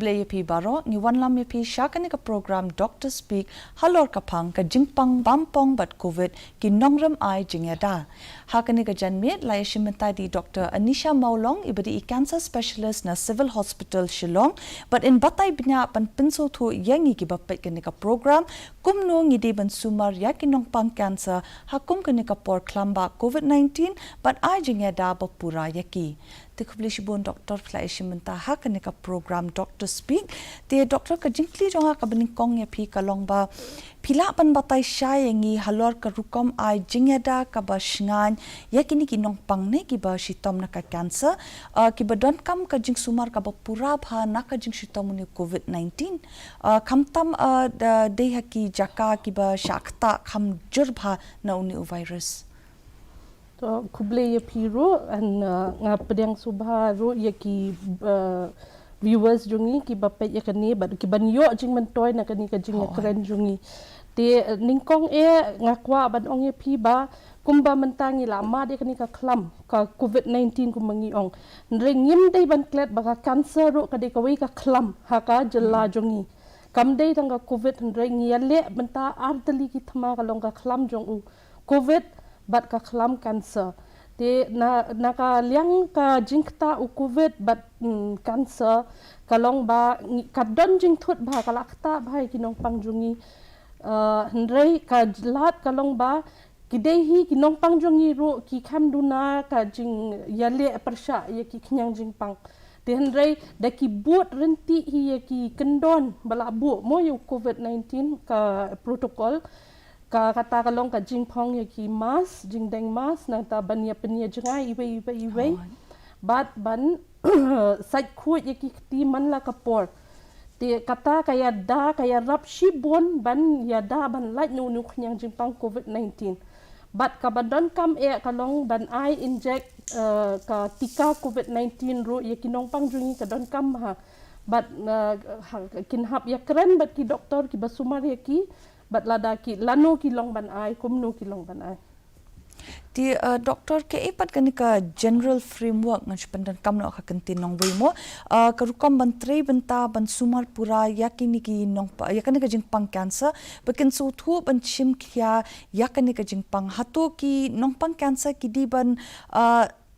kubleye pi baro ni wanlam ye pi shakani ka program Doctor Speak halor kapang ka Jingpang Bampong bat COVID ki Nongrim ai Jingiada. Hakani ka janmit la yeshimentai di Dr. Anisha Maulong ibadi I cancer specialist na Civil Hospital Shillong but in batai binya pan pinso thu yangi ki bapet kani ka program kumno ngidi ban sumar yakinong pang cancer hakum kani ka por klamba COVID-19 but ai Jingiada bapura yaki. Tikublisibun Dr. Flaishi menta hakani ka program Doctor Speak te Dr. ka jingkli jonga ka beningkong ya pi kalong ba pila pan batai syayangi halor ka rukom ai Jingiada ka ba shngan yakini kinong pang ne ki ba shitom na ka cancer ki ba don kam ka jing sumar ka ba pura bha na ka jing shitom ni COVID-19 kamtam de haki jaka ki ba shakta kham jur bha na uni virus. So kuble ye piro and nga pedang subha ro ye ki viewers jungi ki bapet ye kani ba ki ban yo jing man toy na kani ka jing kren jungi te ningkong nga kwa ban ong ye pi ba kumba mentangi lama de kani ka klam ka COVID-19 kumangi ong ringim dei ban klet ba ka cancer ro ka de ka wi ka klam ha ka jela jungi kam dei tang ka COVID ringi le benta ardali ki thama ka long ka klam jong u COVID bat ka klam cancer te na ka liang ka jingta u COVID bat cancer kalong ba ka don jing thut ba ka lakta bhai kinong pangjungi hnrei ka lat kalong ba kidehi kinong pangjungi ro ki kham duna ka jing yale persha ye ki khyang jingpang te hnrei da ki bot renti hi ye ki kendon bala bu mo yu COVID-19 ka protocol ka kata kalong ka Jingpang ya ki mas jingdeng mas na ta banya penia jengai iwe bat ban sait khu ya ki ti man la kapor te kata kaya da kaya rap shibon ban ya da ban lait nu nu khyang Jingpang COVID-19 bat ka badon kam kalong ban ai inject ka tika COVID-19 ro ya kinong pang jungi ka don kam ha bat kin hap ya keren bat ki doktor ki basumar ya ki bat lada ki lano ki long ban ai kumno ki long ban ai ti doktor ke ipat kani ka general framework ng pendan kamno ka kantin nong mo ka rukom ban tre benta ban sumar pura yakini ki nong yakani ka jingpang cancer bekin so thu ban chim kya yakani ka jingpang hato ki nong pang cancer ki di ban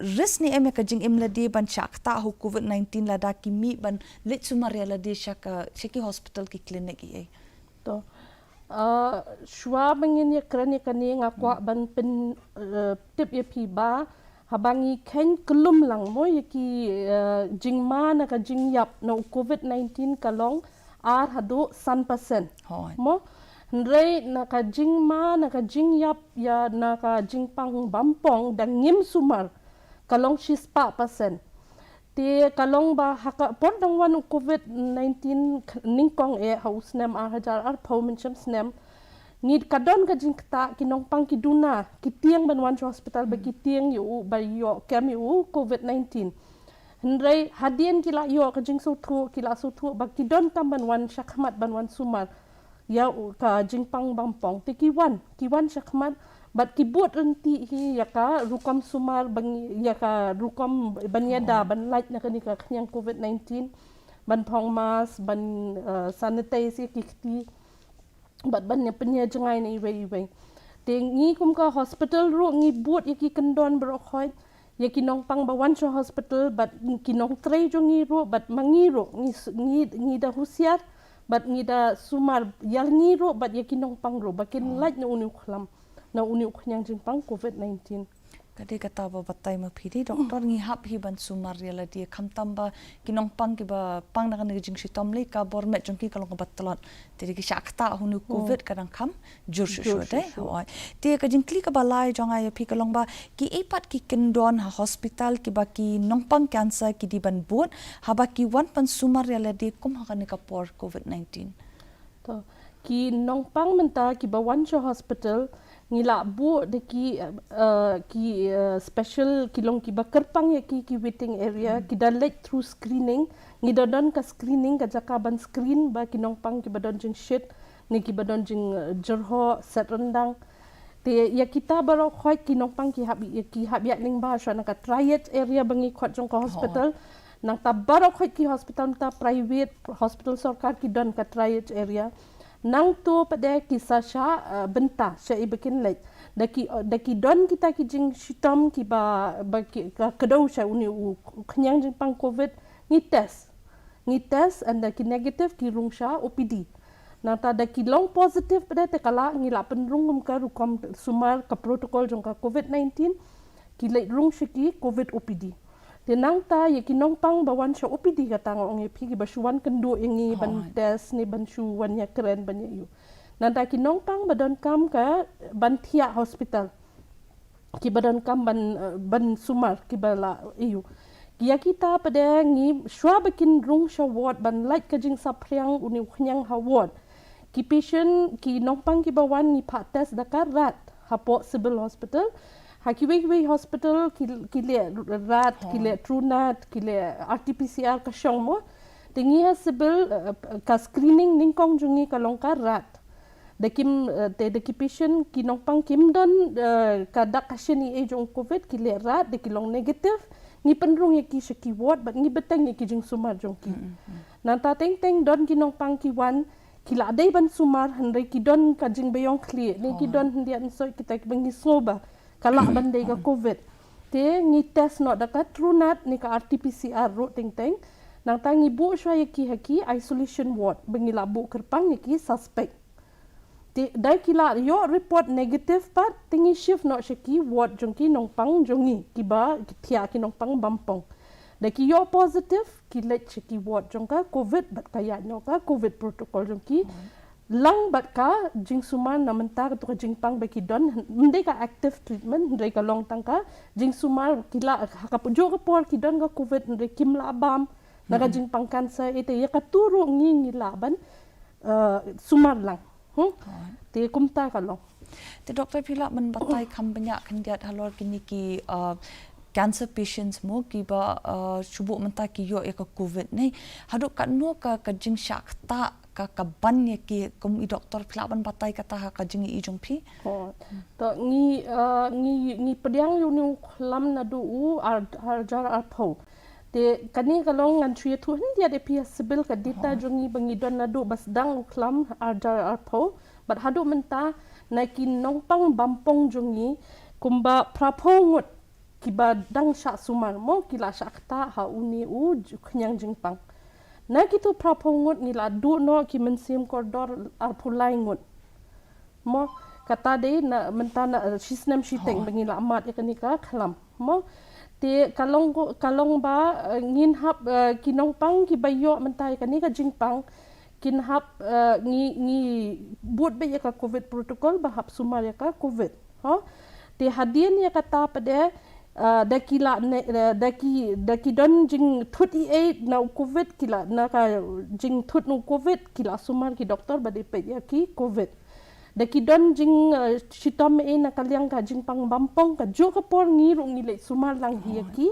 risk ni ka jing imladi ban chakta hu COVID-19 lada ki mi ban lit sumar ladi shaka shaki hospital ki clinic ye to shwa bangin ya krani kani ngakwa ban pen tip ya pi ba habangi ken kelum lang mo ya ki jingma na ka jingyap no COVID-19 kalong ar hadu 100% mo ndrei na ka jingma na ka jingyap ya na ka jingpang bampong dan ngim sumar kalong 6% ti kalong ba haka pon dang wan COVID-19 ningkong haus nem hajar pau mencem snem ngid kadon ka jingta kinong pang kiduna kitiang ban wan hospital ba kitiang yu ba yo kem yu COVID-19 hendrei hadien kila yo ka jing suthu kila suthu ba kidon kam ban wan shakmat ban wan sumar ya ka jingpang bampong ti kiwan shakmat bat kibut renti hi yaka rukom sumar bang yaka rukom banyada ban light na kani ka khyang COVID-19 ban phong mas ban sanitize kikti bat ban penya jengai nei iwe te ngi kum ka hospital ru ngi but yaki kendon bro khoi yaki nong pang bawan cho hospital bat kinong tre jongi ru bat mangi ru ngi da husiar bat ngi da sumar yal ngi ru bat yaki nong pang ru bakin light na unu khlam na uni ukhyang Jingpang COVID-19 kade kata ba batai ma phidi doktor ngi hap hi ban sumar rela dia khamtam ba kinong pang ki ba pang na kan jing shitom le ka bor me jongki kalong ba talon tiri ki shakta hunu COVID kadang kham jur shu de hoi te ka jingkli ka balai jonga ya phi kalong ba ki ipat ki kendon ha hospital ki ba ki nong pang cancer ki di ban bot ha ba ki wan pan sumar rela di kum ha kan ka por COVID-19 to ki nong pang menta ki ba wan cho hospital ngila bu de ki special kilong ki bakar pang ya ki waiting area ki dalet through screening ngidodon ka screening ka jaka ban screen ba kinong pang ki badon jing shit ni ki badon jing jerho set rendang te ya kita baro khoi kinong pang ki hab ya ning ba sha na ka triad area bangi khot jong ka hospital nang ta barok khoi ki hospital ta private hospital sarkar ki don ka triage area nang tu pada kisah sha benta sha ibekin lek daki don kita ki jing shitom ki ba kedau sha uni khnyang jing pang covid ni test and daki negative ki rung sha OPD nang ta daki long positive pada te kala ngila penrung ka rukom sumar ka protocol jong ka covid 19 ki lek rung shiki covid OPD te nang ta ye ki nong pang bawan sha OPD ka tang ong ye pi ki basuan kendu ingi ban test ni ban shu wan ya keren ban yu nang ta ki nong pang badon kam ka ban thia hospital ki badon kam ban sumar ki bala yu ya kita pada ngi shwa bakin rung sha ward ban light ka jing sapriang uni khnyang ha ward ki patient ki nong pang ki bawan ni pa test dakar rat hapo civil hospital Hakiwi hospital kile rat kile trunat kile RT-PCR ka syong mo tingi ha sibil ka screening ningkong jungi ka longka rat dekim deki patient kinong pang kim don ka dak kasini e jong covid kile rat dekilong negative ni penrung ye ki shaki ward but ni beteng ye ki jing sumar jong ki nanta teng don kinong pang ki wan kila dai ban sumar handai ki don ka jing beyong clear ni ki don ndian so kita bengi soba kalau bandai ka covid te ni test no daka trunat ni ka RT-PCR ro teng nang tangi bu shwa yaki haki isolation ward bengila bu kerpang yaki suspect te dai kila yo report negative pat tingi shift no shaki ward jongki nongpang jongi kiba thia ki nongpang bampong daki yo positive ki let shaki ward jongka covid bat kaya no ka covid protocol jongki lang bat ka jing suman na mentar to jingpang beki don ndai ka active treatment ndai ka long tangka jing sumar kila ka pujo ka por ki don ka covid ndai kim la bam na ka jingpang cancer ite ya ka turu ngi laban sumar lang te kumta ka long te doktor pila man batai kam banyak kandiat halor kini ki cancer patients mo kiba subu menta ki yo ka covid nei haduk kat no ka jing syak ta ka ban ye ki kum i doktor pilaban batai kata ha ka jingi i jong pi to ngi pediang yu nu lam na du ar jar ar pho te kani kalong ngan thue thu hin dia de pi sibil ka data jongi bangi don na du bas dang klam ar jar ar pho but hadu menta na ki nong pang bampong jongi kumba prapo ngut kiba dang sha sumar mo kila sha kta ha uni u khnyang jingpang na kitu prapongut nila du no ki mensim kordor arpulai ngut mo kata de na mentana sisnem shiteng bengila amat ekanika khalam mo te kalong ba ngin hap kinong pang ki bayo mentai kanika jingpang kin hap ngi but be ka covid protocol ba hap sumar ya ka covid ho te hadien ya kata pada daki don jing thut na covid kila na ka jing thut nu covid kila sumar ki doktor bade pe ya ki covid daki don jing shitom na kalyang ka jing pang bampong ka jo ka por ngi ru ngi le sumar lang hi ki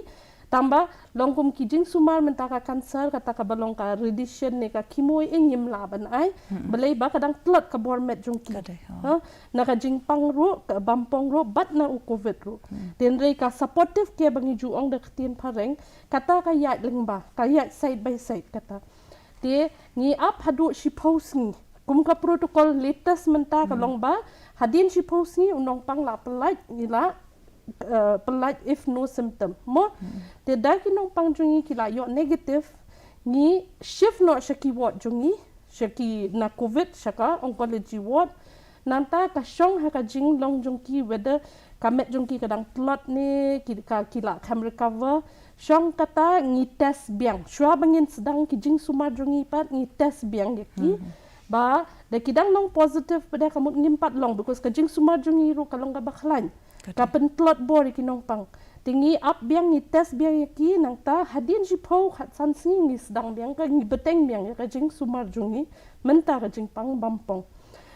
tamba longkum ki jing sumar menta ka cancer kata ka balong ka radiation ne ka chemo ingim laban ai belai ba kadang tlot ka bor met jung ki ha na ka jing pang ru ka bampong ru bat na u covid ru ten rei ka supportive ke bangi ju ong dak tin pareng kata ka ya lengba ka ya side by side kata te ni up hadu shi post ni kum ka protocol latest menta ka long ba hadin shi post ni unong pang la pelai ni la pelaj if no symptom mo te daki nong pang jungi kila yo negative ni shift no shaki ward jungi shaki na covid shaka oncology ward nanta ka shong ha ka jing long jungki whether kamet jungki kadang plot ni kila kam recover shong kata ngi test biang shwa bangin sedang ki jing sumar jungi pat ngi test biang yaki ba de kidang long positive pada kamu ngimpat long because ka jing sumar jungi ru kalong ka baklan kapen plot bor ki nong pang tingi up biang ni test biang ki nang ta hadin ji pho khat san sing ni sedang biang ka ni beteng biang ka jing sumar jungi menta ka jing pang bampong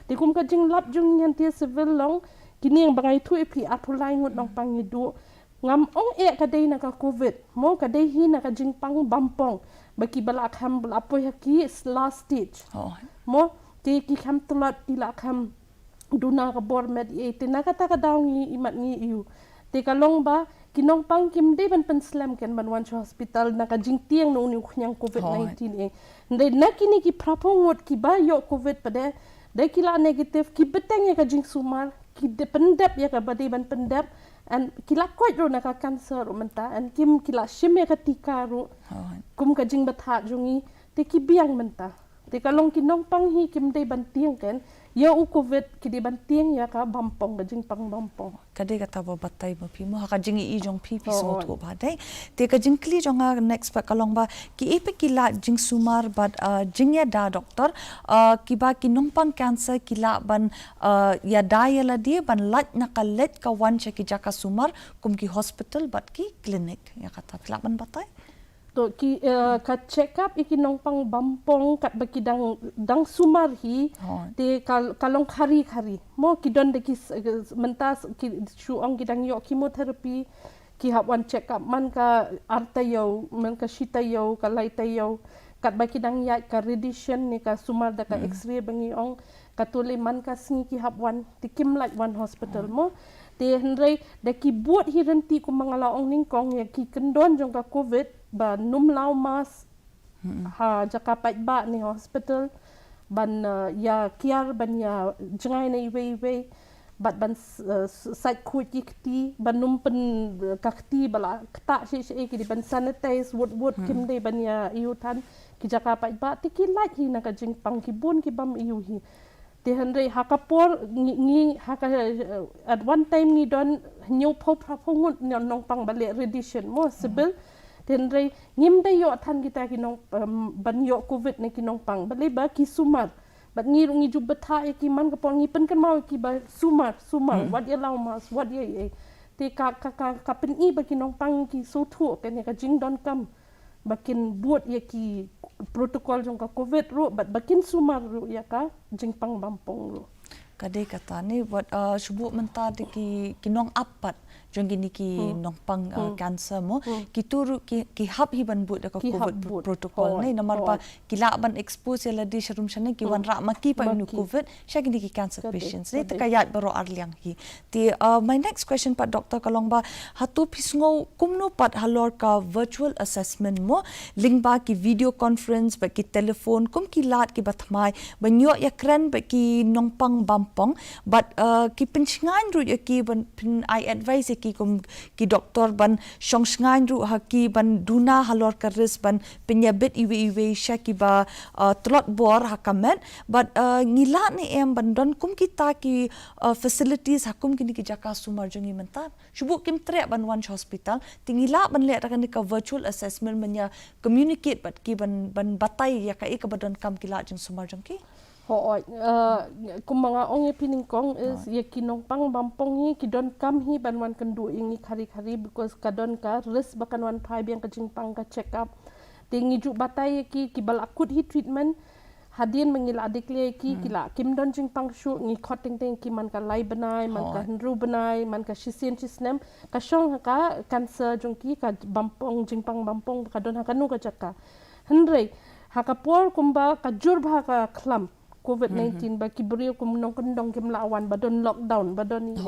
tikum ka jing lap jung yan ti civil long kini yang bangai thu pi apulai ngut nong pang ni du ngam ong e ka dei na ka covid mo ka dei hi na ka jing pang bampong baki bala kham bala apo ki last stage mo ti ki kham tulat ti la kham duna ka bor med e te nakata ka daw ni imat ni iu Te kalong ba Nongpang kim de ban penslam kan ban wan hospital na ka jingtiang no ni khunyang COVID-19 e. Ndai nakini ki prapongot ki ba yo COVID pada dai kila negatif ki beteng ya ka jing sumar ki de pendap ya ka badi ban pendap and kila kwat ro na ka cancer menta and kim kila shim ya ka tika ro kum ka jing batha jungi te ki biang menta te kalong Nongpang hi kim de ban tiang kan ya u COVID ki de ban tiang ya ka Bampong ka Jingpang Bampong kadai kata ba batai ba pi mo ha ka jingi i jong pi so to ba dai te ka jingkli jonga next pa kalong ba ki epe kila jing sumar but Jingiada doctor ki ba Nongpang cancer kila ban ya dayala dia ban lat na ka let ka wan che ki jaka sumar kum ki hospital but ki clinic ya kata kila ban batai to ki ka check up Nongpang Bampong kat baki dang sumar hi te kalong khari mo ki don de ki mentas ki suong ki dang yo chemotherapy ki hab one check up man ka artayo man ka shitayo ka laitayo kat baki dang ya ka radiation ni ka sumar da ka x-ray bangi ong katule man ka singi ki hab one ti kim like one hospital mo te hendrai da ki buat hi renti ku mangala ong ningkong ya ki kendon jong ka covid ba num lau mas ha jaka pat ba ni hospital ban ya kiar ban ya jangai nei wei bat ban site khu tikti ban num pen kakti bala kta she ki ban sanitize wood kim de ban ya iutan ki jaka pat ba ti ki like hi na ka Jingpang ki bun ki bam iu hi te hendrai hakapor ni haka at one time ni don new pop phongut Nongpang bale radiation mo sibil tenrei ngim de yo than kita ki ban yo covid ne Nongpang bale ba ki sumar bat ngi ju betha ki man ka pon ngi pen kan mau ki ba sumar what ye lau mas what ye te ka pen i ba Nongpang ki so thu ka ne ka jing don kam bakin buat ye ki protokol jong ka covid ro bat bakin sumar ro ya ka Jingpang Bampong ro kadai kata ni buat subuh mentah di ki nong apat jong gini ki Nongpang cancer mo ki turu ki hab hi ban but ka covid protocol ni nomor pa ki la ban expose la di sharum shane ki wan ra ma ki pa nu covid sha gini ki cancer patients ni ta kayat baro arliang hi ti my next question pa Dr. Kalongba hatu pisngo kumno pat halor ka virtual assessment mo link ba ki video conference ba ki telephone kum ki lat ki bathmai banyo ya kran ba ki Nongpang Bampong but ki pinchngan ru ya ki ban I advise ki kum ki doktor ban shongsngan ru ha ki ban duna halor karis ban penyabit iwe sha ki ba tlot bor ha kamet but ngila ni em ban don kum kita ki facilities hakum kini ki jaka sumar jongi mentar shubu kim tre ban one hospital tingila ban le rakan ka virtual assessment menya communicate but ki ban batai ya ka badan kam kila jeng sumar jongki kumanga ong pining kong is ye Nongpang Bampong hi ki don kam hi ban wan kendu ingi khari because kadon ka risk bakan wan phai biang ka Jingpang ka check up tingi ju batai ki bal akut hi treatment hadin mengila adikle ki kila kim don Jingpang shu ngi khotting ting ki man ka lai banai man ka hendru banai man ka shisien chisnem ka shong ka cancer jongki ka Bampong Jingpang Bampong ka don hakanu ka chaka hendrei hakapor kumba ka jurba ka khlam COVID-19 ba kibrio kum nong kendong kim lawan badon lockdown badon ni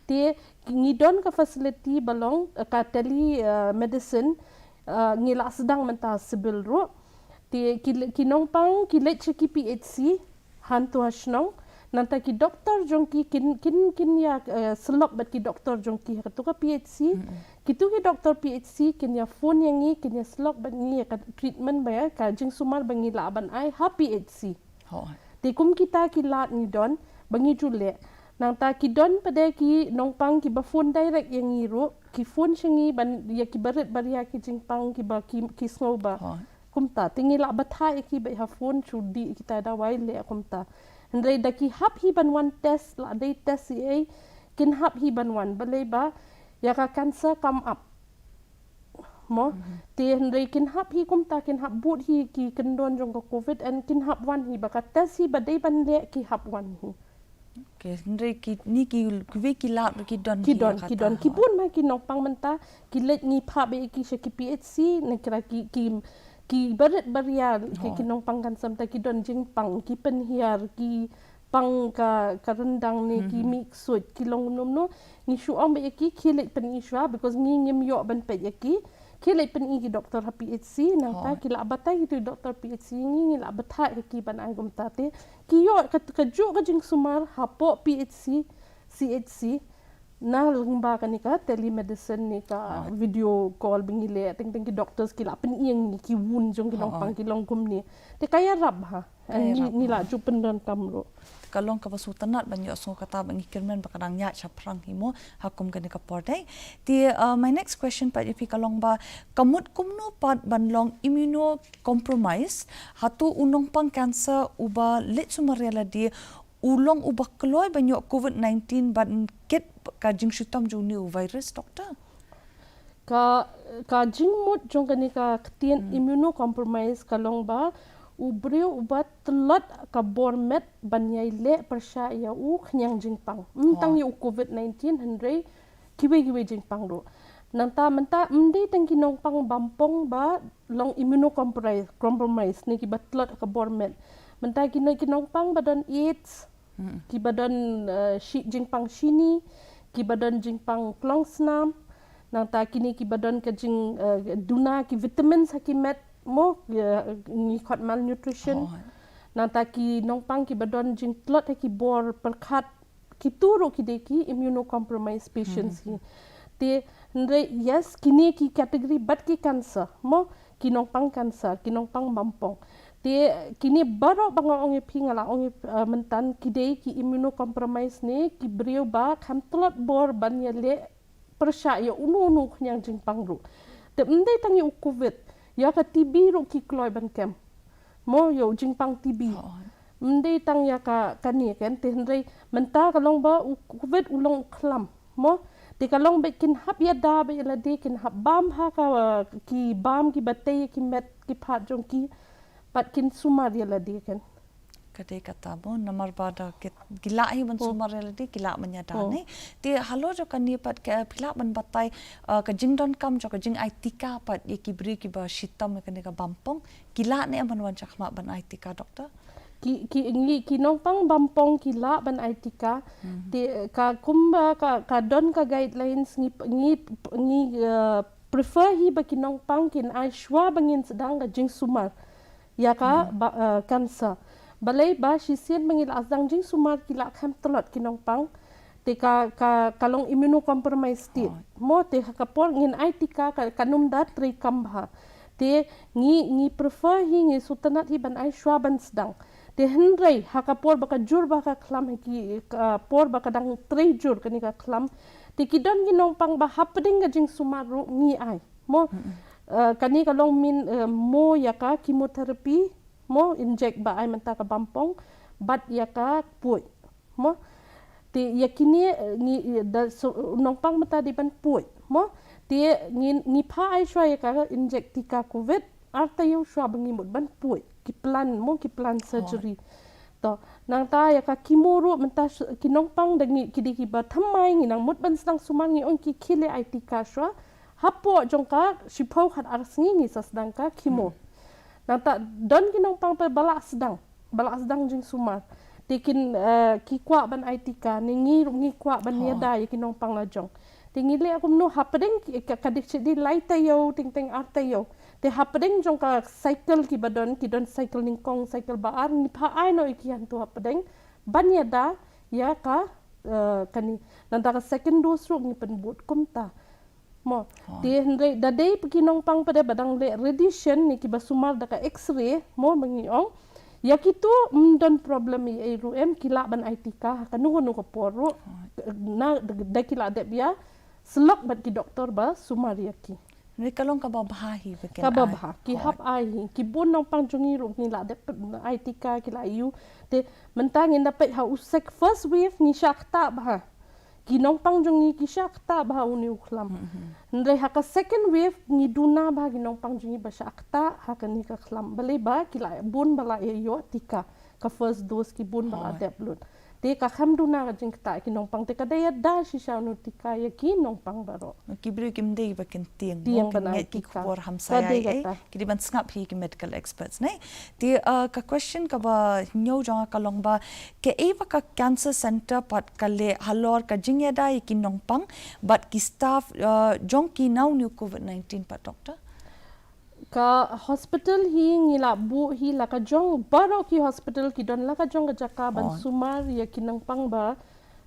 ti ngidon ka facility balong ka tele medicine ngila sedang menta sibil ro ti Nongpang ki let ki PHC hantu hasnong nanta ki doktor jongki kin ya selok bat ki doktor jongki ka tu ka PHC kitu ki doktor PHC kin ya phone yang ni kin ya selok bat ni ka treatment ba ka jing sumar bangi laban ai ha PHC ti kum kita ki lat ni don bangi jule nang ta ki don pada ki Nongpang ki ba phone direct yang iro ki phone shingi ban ya ki baret baria ki Jingpang ki ba ki snoba kumta tingi la batha ki ba ha phone chudi kita da wai le kumta ndai da ki hap hi ban one test la dai test ai kin hap hi ban one balai ba ya ka cancer come up mo ti hendrai kin hap hi kumta kin hap but hi ki kendon jong ko covid and kin hap wan hi baka test hi badai ban le ki hap wan hi ke hendrai ki ni ki we ki la ki don ki bun ma ki Nongpang menta ki let ni pha be ki she ki PHC ne kira ki baret baria ki Nongpang kan samta ki don Jingpang ki pen hiar ki pang ka rendang ni ki mix suit ki long nom no ni shu ong ba ki khile pen iswa because ni ngim yo ban pe ki khile pen ki doktor ha PHC nang ta ki la batai ki doktor PHC ni la batai ki ban angum ta te ki yo ka ju ka jing sumar hapo PHC CHC na lungba ka ni ka telemedicine ni ka video call bingile ting ki doctors ki la pen ieng ni ki wun jong ki long pang ki long kum ni te kaya rab ha ni la ju pen dan kamro kalong ka basutanat banyo so kata bangi kirmen bakadang nya chaprang himo hakum ka ni ka pordai ti my next question pa ifi kalong ba kamut kumno pat banlong immunocompromise hatu unong pang cancer uba let sumarela di ulong ubak keloy banyo COVID-19 ban ket ka jing syutam jo new virus doctor ka jing mut jong kani ka tien immunocompromise kalong ba ubriu ubat telat ka bormet banyai le persya ya u khnyang jingpang tang yu COVID-19 hendrei kiwe jingpang ro nanta menta mndi tangki nong pang bampong ba long immunocompromise ni ki batlat ka bormet menta ki nong pang badan AIDS ki badan jingpang shini ki badan jingpang plongsnam nang ta kini ki badan ka jing duna ki vitamin sakimet mo ni khot malnutrition nang ta ki nong pang ki badan jing plot ki bor perkhat ki turu ki de ki immunocompromised patients te yes kini ki category bat ki cancer mo ki nong pang cancer ki nong pang bampong te kini baro bangong pingala ong mentan kidei ki immunocompromised ne ki brio ba kham tlot bor banya le persya ya unu khnyang jingpang ru te mde tangi covid ya ka TB ru ki kloi ban kem mo yo jingpang TB mde tang ya ka kani ken te hendrei menta kalong ba covid ulong khlam mo te kalong be kin hap ya da be la de kin hap bam ha ka ki bam ki batei ki met ki phat jong ki pat kin sumar ya la de ken kate kata bo namar bada gila hi ban sumar ya la de gila manyada ne te halo jo kan ni pat pila ban batai ka jingdon kam jo ka jing aitika pat ye ki bri ki ba shitam ka ne ka bampong gila ne ban wan chakma ban aitika doctor ki nong pang bampong ki la ban aitika te ka kumba ka don ka guidelines ni prefer hi ba ki nong pang kin ai shwa bangin sedang ka jing sumar ya ka cancer balai ba sisian mangil azang jing sumar ki la kham tolot ki nong pang te ka kalong immunocompromised state mo te ka por ngin aitika ka kanum da tri kambha te ngi prefer hi ngi sutanat hi ban ai shwa ban sedang te hendrei hakapor baka jur baka khlam ki por baka dang tre jur kani ka khlam te ki don gi nong pang ba hapding ga jing sumar ru ngi ai mo kani ka long min mo ya ka chemotherapy mo inject ba ai menta ka bampong bat ya ka pui mo te yakini ni da nong pang mata di ban pui mo te ni pha ai shwa ya ka inject tika covid arta yu shwa bangi mut ban pui ki plan surgery to nang ta ya ka kimuru menta ki nong pang dangi ki ba thamai ngi nang mut ban sang sumang ngi on ki khile ai tika shwa hapo jongka shipau khat arsingi ngi sasdang ka kimo nang ta don ki nong pang pa balak sedang jing sumar tekin ki kwa ban ai tika ni ngi kwa ban ni da ki nong pang la jong tingi le akum no hapdeng ka dik di laita yo ting arta yo te hapdeng jong ka cycle ki don cycle ning kong cycle ba ar ni pha ai no ki han tu hapdeng ban ya da ya ka kani nanta ka second dose ro ni pen but kumta mo te hendrei da dei pki nong pang pada badang le radiation ni ki basumar da ka x-ray mo bangi ong ya kitu don problem i ru em kila ban aitika kanu no ko poru na da kila de bia selok bat ki doktor ba sumar yaki ni kalong ka babahi beken ka babah ki hap ai ki bun nong pang jungi ru ni la de aitika kila yu te mentang inda pe ha usek first wave ni shakta ba ki nong pang jungi ki shakta ba uni ukhlam ndre ha ka second wave ni duna ba ki nong pang jungi ba shakta ha ka ni ka khlam bale ba ki la bun bala yo tika ka first dose ki bun bala deblut Te ka kham duna ka jing ta ki nong pang te ka daya da shi sha nu ti ka ya ki nong pang baro Kibru kim dei bakin tiang Tiang mo banai ki tika. kubor ham Ka dei saya kata. ki ban ngap hi ki medical experts nei ti ka question ka ba nyo jang ka long ba ke eva ka cancer center pat ka le halor ka Jingiada ki nongpang but ki staff jong ki now new COVID-19 pa doctor ka hospital hi ngila bu hi la ka jong baro ki hospital ki don la ka jong ka jaka ban sumar ya ki nong pang ba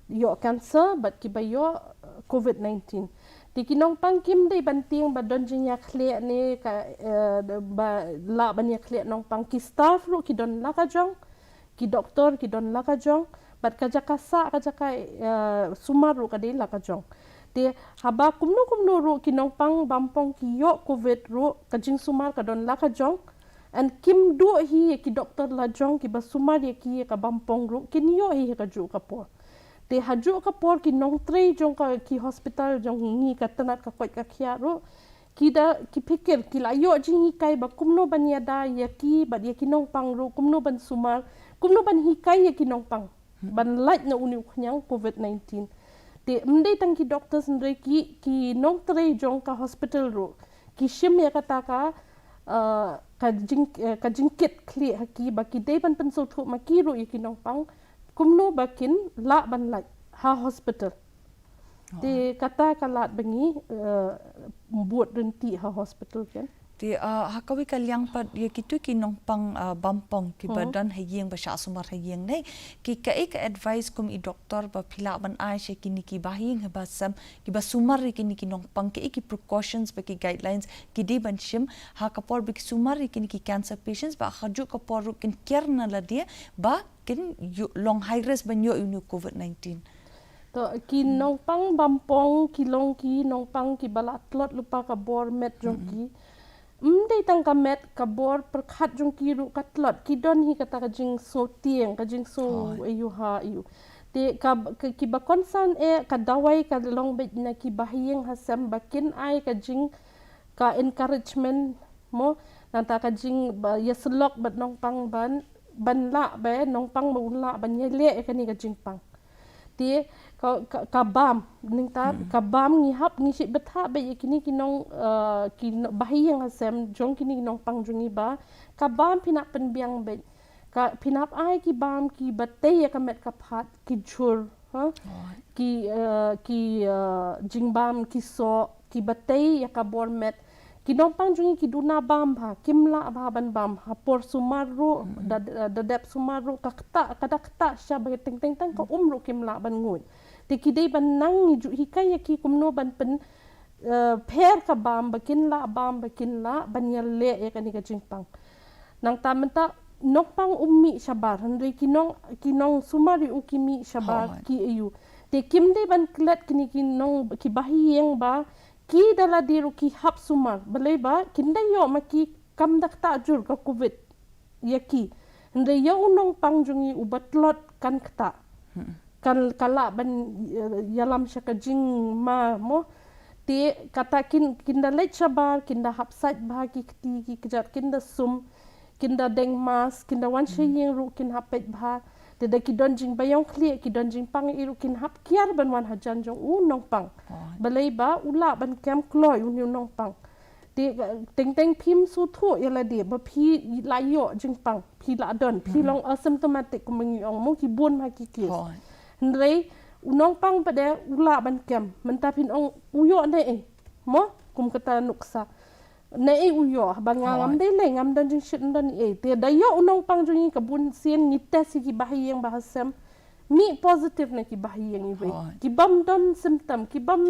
yo cancer but ki ba yo COVID-19 ti ki nong pang kim dei ban tiang ba don jing ya khle ne ka ba la ban ya khle nong pang ki staff ru ki don la ka jong ki doktor ki don la ka jong but ka jaka sa ka jaka sumar ru ka dei la ka jong te haba kumnu ru ki nong pang bampong ki yo covid ru ka jing sumar ka don la ka jong and kim du hi ki doktor la jong ki ba sumar ye ki ka bampong ru kin yo hi ka ju ka por te haju ka por ki nong tre jong ka ki hospital jong ngi ka tanat ka koi ka khia ru ki da ki pikir ki la yo jing hi kai ba kumno ban ya da ya ki ba ye ki nong pang ru kumno ban sumar kumno ban hi kai ye ki nong pang ban light na uni khnyang covid-19 te mdei tang ki doctors ndre ki nong tre jong ka hospital ro ki shim ya kata ka jingkit kli haki ba ki dei ban pen so thu ma ki ro ki nong pang kumno bakin la ban lai ha hospital te kata kalat bengi buat renti ha hospital kan ti hakawi ka liang pat ye kitu ki nongpang bampong ki badan hayeng ba sha sumar hayeng nei ki ka ek advice kum i doctor ba phila ban ai she ki ni ki bahing ba sam ki ba sumar ki ni ki nongpang ki precautions ba ki guidelines ki di ban shim ha kapor bi sumar ki ni ki cancer patients ba khaju kapor kin kerna la dia ba kin long high risk ban yo inu covid-19 to ki nong pang bampong ki long ki nong pang ki balat lot lupa ka bor met jong ki mdei tang ka met ka bor per khat jong ki ru kat lot ki don hi kata ka jing so tieng ka jing so ayu ha ayu te ka ki ba concern ka dawai ka long bet na ki bahieng ha sam bakin ai ka jing ka encouragement mo nanta ka jing ya slok bat nong pang ban la be nong pang ma la ban ye le ka ni ka jing pang te ka bam ning ta ka bam ngi hap ngi si betha be kini kinong ki bahiyang asem jong kini nong pang jungi ba ka bam pinak pen biang be ka pinap ai ki bam ki batte ya ka met ka phat ki jur ha ki jingbam ki so ki batte ya ka bor met ki nong pang jungi ki duna bam ba kimla ba ban bam ha por sumaru da dep sumaru ka kta sha ba teng teng tang ka umru kimla ban ngun te ki dei ban nang ni ju hikai ya ki kumno ban pen pher ka bam bakin la ban ya le ya ka ni ka jingpang nang ta menta nokpang ummi shabar handre kinong sumari ukimi shabar ki ayu te kim dei ban klet kini kinong ki bahiyeng ba ki dala diru ki hap sumar balai ba kinda yo maki kam dak ta jur ka covid yaki ndre yo unong pangjungi ubatlot kan kta kan kala ban yalam shaka jing ma mo te kata kinda lech sabar kinda hap sat ba ki kti ki kjat kinda sum kinda deng mas kinda wan sheyeng ru kin hapet ba te da ki don jing bayong kli ki don jing pang iru kin hap kiar ban wan hajan jong nong pang balai ba ula ban kem kloy unu nong pang te teng teng phim su thu yala de ba phi la yo jing pang phi la don phi long asymptomatic kumengi ong mo ki bon ma ki kis ndrei unong pang pa de ula ban kem menta phin ong uyo ne mo kum kata nuksa ne uyo ba ngam de le ngam don jing shit don te da yo unong pang jungi ka bun sien ni test ki bahiyeng bahasem mi positive na ki bahiyeng iwe ki bam don symptom ki bam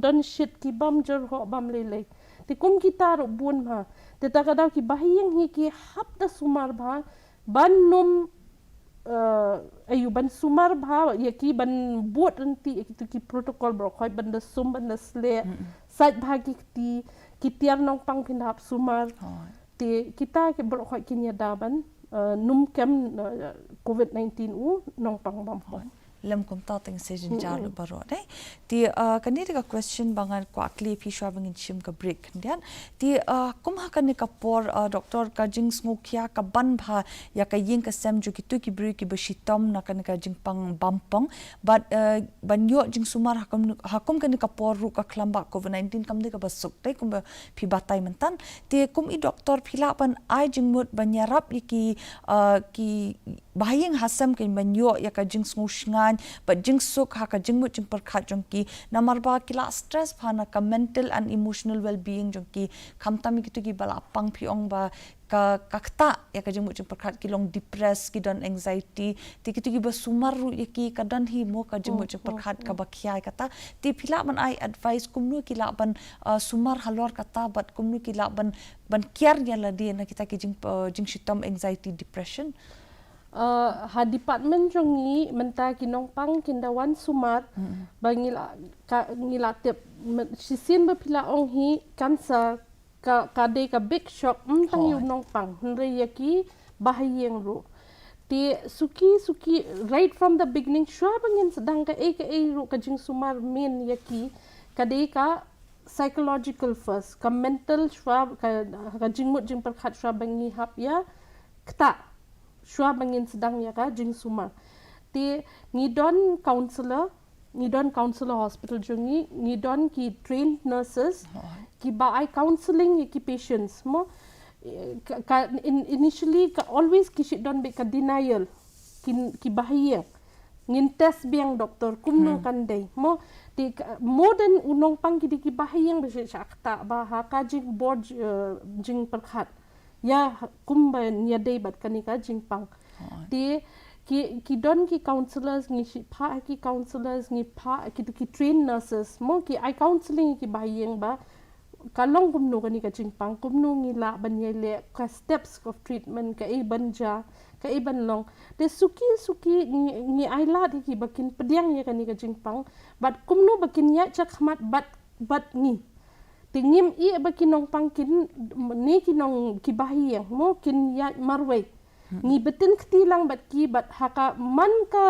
don shit ki bam jor ho bam le te kum kita ro bun ma te ta kada ki bahiyeng hi ki hap da sumar ba ban num ayu ban sumar bha ya ki ban buat renti ki protocol bro khoi ban da sum ban da sle sat bha ki tiar nong pang pin hap sumar te kita ke bro khoi kin ya daban num kem covid-19 nong pang bam lem kum ta teng se jin jar lu baro dai ti kani ka question bangan kwa kli phi shwa bangin chim ka break ndian ti kum ha kan ka por doctor ka jing sngu khia ka ban bha ya ka ying ka sem ju ki tu ki bri ki beshitom na kan ka jingpang bampong but banyo jing sumar hakum kan ka por ru ka klamba covid-19 kam de ka basuk dai kum phi batai mentan ti kum i doctor phila pan ai jingmut banyarap ki bahayang hasam ke banyo ya ka jing sngu shngan but jing suk ha ka jingmut jing perkhat jong ki namar ba kila stress phana ka mental and emotional well being jong ki khamtami ki tu ki bala pang phi ong ba ka kakta ya ka jingmut jing perkhat ki long depress ki don anxiety ti ki tu ki ba sumar ru ya ki ka don hi mo ka jingmut jing perkhat ka ba khiai kata ti phila ban ai advice kumnu ki la ban sumar halor kata but kumnu ki la ban kiar ya la di na kita ki jing shitom anxiety depression ha department jongi menta kinongpang kindawan sumar bangila ngila tep sisin bapila ong hi cancer ka de ka big shock tang yu nongpang hre yaki bahayeng ru ti suki right from the beginning shwa bangin sedang ka ru ka jing sumar min yaki ka de ka psychological first ka mental shwa ka jingmut jing perkhat shwa bangi hap ya kta shwa bangin sedang ya ka jing sumar ti ngidon counselor hospital jungi ngidon ki trained nurses ki ba ai counseling ki patients mo initially ka always ki shit don be ka denial ki bahaya ngin test biang doktor kumno kandai mo ti more than unong pang ki bahayang be shakta ba ha ka jing board jing perkhat ya kumba nya dei bat kanika jingpang ti ki don ki counselors ngi pha ki counselors ngi pha ki train nurses mo ki I counseling ki bayeng ba kalong kumno kanika jingpang kumno ngi la ban yele ka steps of treatment ka e banja ka e ban long te suki ngi I la ki bakin pediang ya kanika jingpang but kumno bakin ya chak khmat bat ngi tingim I bakinong pangkin ni kinong kibahiyang mo kin ya marway ni betin ktilang bat ki bat haka man ka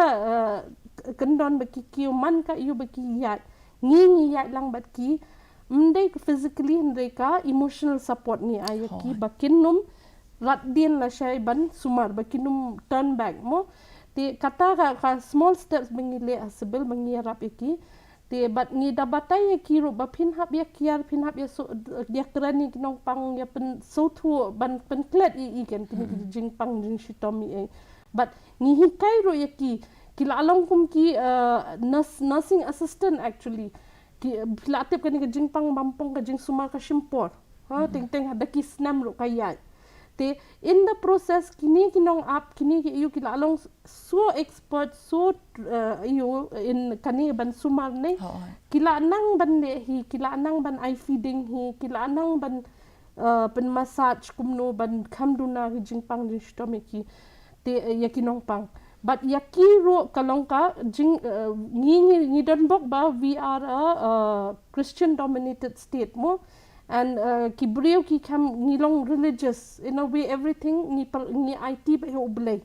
kendon baki ki man ka yu baki ya ngi ya lang bat ki mndai physically ndai ka emotional support ni ayaki bakinum rat din la shay ban sumar bakinum turn back mo ti kata ka small steps bangile asbel bangirap iki te bat ngi dabatai ki ru ba phin hap ya kiar phin hap ya so dia kerani kinong pang ya pen so thu ban pen klet I kan kini jing pang jing shitomi but ngi hikai ru ya ki la long kum ki nursing assistant actually ki pilatip kan ki jing pang bampong ka jing sumar ka shimpor ha teng ada ki snam ru kaya te in the process kini kinong up kini ki yu ki la long so expert so you in kani ban sumar ne kila nang ban le hi kila nang ban eye feeding hi kila nang ban pen massage kumno ban khamduna ki jingpang jing stomach ki te yakinong pang but yaki ro kalongka jing ngi don bok ba we are a Christian dominated state mo and ki brio ki kam ngilong religious in a way everything ni IT ba oblay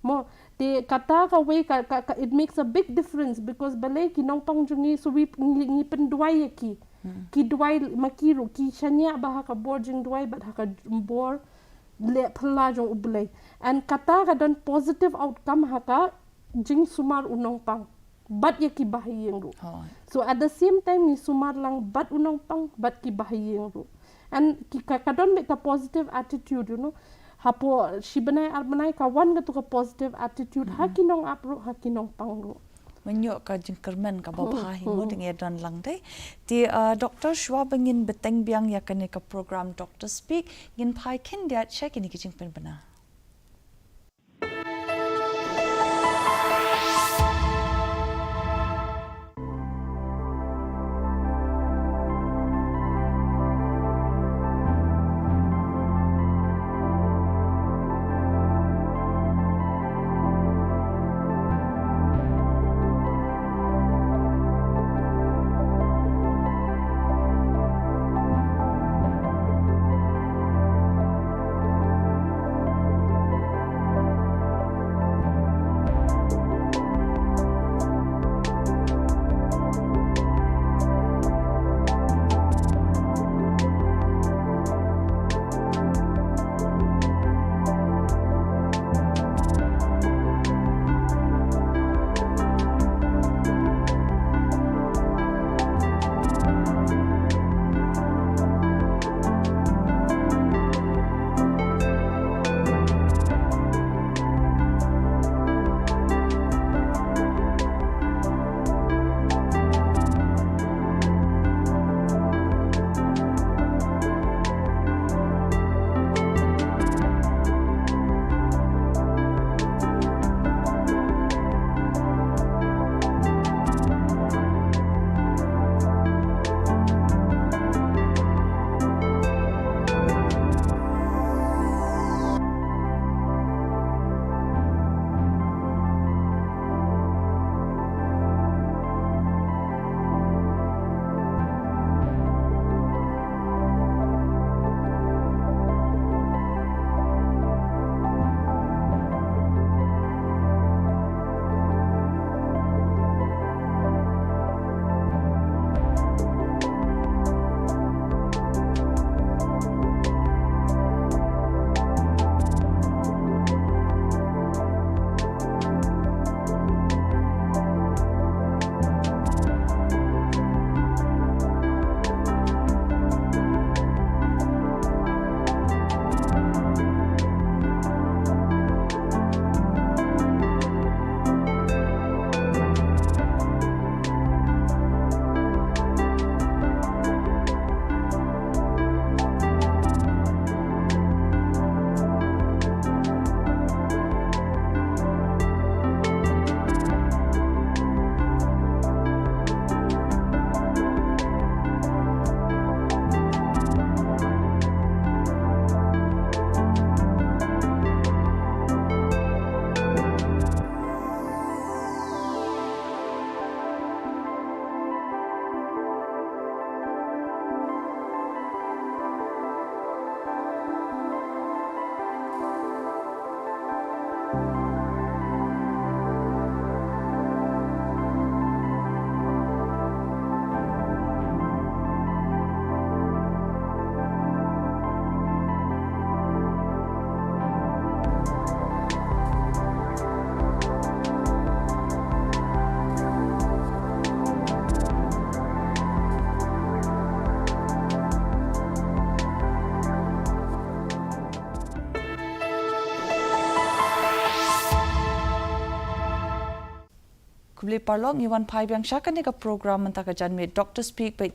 mo te kata ka way ka it makes a big difference because balay ki nong pang jungi so we ni pendwai ki dwai makiru ki shanya ba ka boarding dwai but ka bor le phla jong oblay and kata ka don positive outcome haka jing sumar unong pang bat ya ki bahayeng ru so at the same time ni sumar lang bat unong pang bat ki bahayeng ru and ki kadon make a positive attitude you know hapo shibanai arbanai ka wan ga to ka positive attitude hakinong apro hakinong pang ru menyo ka jingkermen ka babha hi mo ding edan lang dai ti Dr. Shwa bangin beteng biang ya kan ka program Dr. Speak ngin phai kin dia check ni ki jingpen bana kubli parlong iwan pai biang syaka ni ka program mentaka janme Dr. Speak by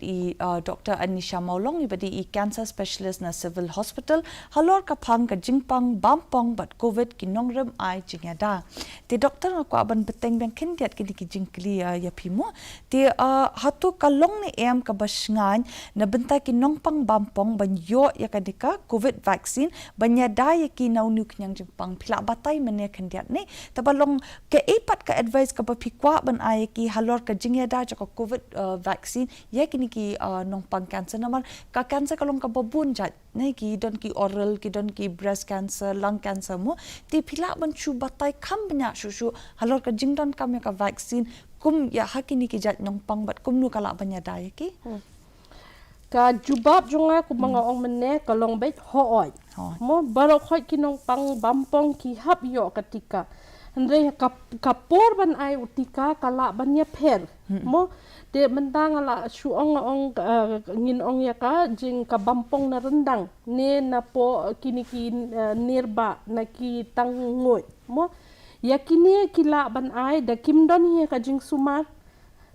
Dr. Anisha Maulong ibadi cancer specialist na civil hospital halor kapang ka Jingpang Bampong but COVID ki Nongrim ai Jingiada. Ti doktor ko aban beteng biang kendiat kini ki jingkli ya pimo. Ti hatu kalong ni em ka basngan na bentai ki Nongpang Bampong ban yo ya kadika COVID vaccine banyada ya ki naunu knyang Jingpang pila batai mene kendiat ni tabalong ke ipat ka advice ka bapikwa ban ay ki halor ka Jingiada ka COVID vaccine ya kini ki Nongpang cancer naman ka cancer kalong ka babun jat nei ki don ki oral ki don ki breast cancer lung cancer mo ti pila ban chu batai kam banyak shushu halor ka jingdon kam ya ka vaccine kum ya hakini ki jat Nongpang bat kum nu kala banyada ya ki ka jubab jonga ku mga ong mene kalong bet hooi mo barok hoi ki Nongpang Bampong ki hap yo ketika Andre kapor ban ai utika kala banya per mo de mendang ala suong ngin ong ya ka jing ka Bampong na rendang ne na po kini ki nirba na ki tangoi mo ya kini kila ban ai da kimdon hi ka jing sumar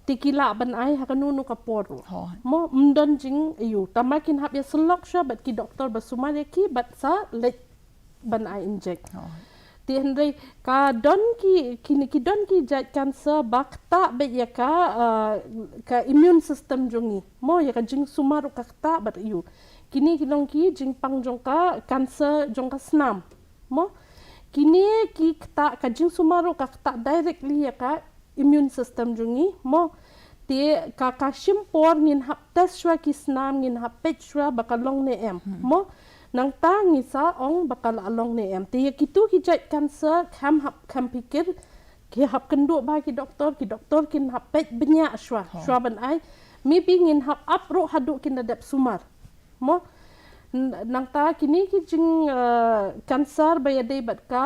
tikila ban ai ha kanunu kapor mo mdon jing yu tamakin hab ya selok sha bat ki doktor basumar ya ki bat sa let ban ai inject ti Henry ka don ki kini ki don ki jat cancer bakta bet ya ka immune system jongi mo ya ka jing sumaru ka ta bat yu kini kinong ki Jingpang jongka cancer jongka snam mo kini ki ta ka jing sumaru ka ta directly ya ka immune system jongi mo ti ka shimpor ngin hap test shwa ki snam ngin hap pet shwa bakalong ne em mo nang tangi sa ong bakal along ne em ti kitu ki jat cancer kam pikir ki hap kendu ba ki doktor kin hap pet benya shwa ban ai mi bingin hap up ro hadu kin dadap sumar mo nang ta kini ki jing cancer bayade bat ka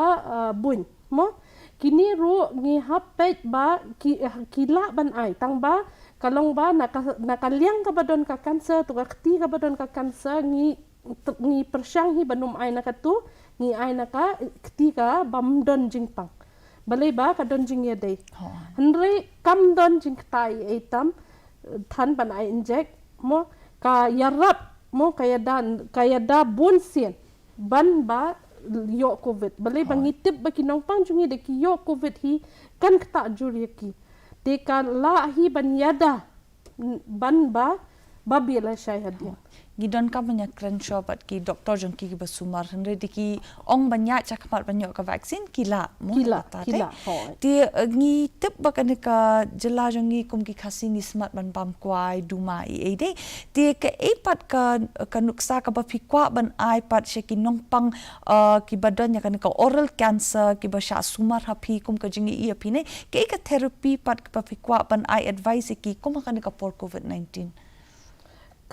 bun mo kini ro ngi hap pet ba kila ban ai tang ba kalong ba nakaliang ka badon ka cancer tu ka kti ka badon ka cancer ngi persyang hi banum ai nakatu ngi ai naka ketika bamdon Jingpang balai ba ka don Jingiada henry kam don jingtai etam than ban ai inject mo ka yarap mo kaya da bonsen ban ba yo COVID balai ba ngitip ba ki Nongpang jungi de ki yo COVID hi kan kta juri ki te ka la hi ban yada ban ba babila syai hadia gidon ka banyak krenshaw bat ki doktor jong ki basumar henre di ki ong banyak cakapat banyak ka vaksin kila ti ngi tip bakan ka jela jong ngi kum ki khasi ni smart ban pam kwai duma i ede ti ke epat ka nuksa ka bapikwa ban ipat sheki Nongpang ki badan ya kan ka oral cancer ki basha sumar hapi kum ka jingi i apine ke ka therapy pat ka bapikwa ban I advice ki kum kan ka por COVID-19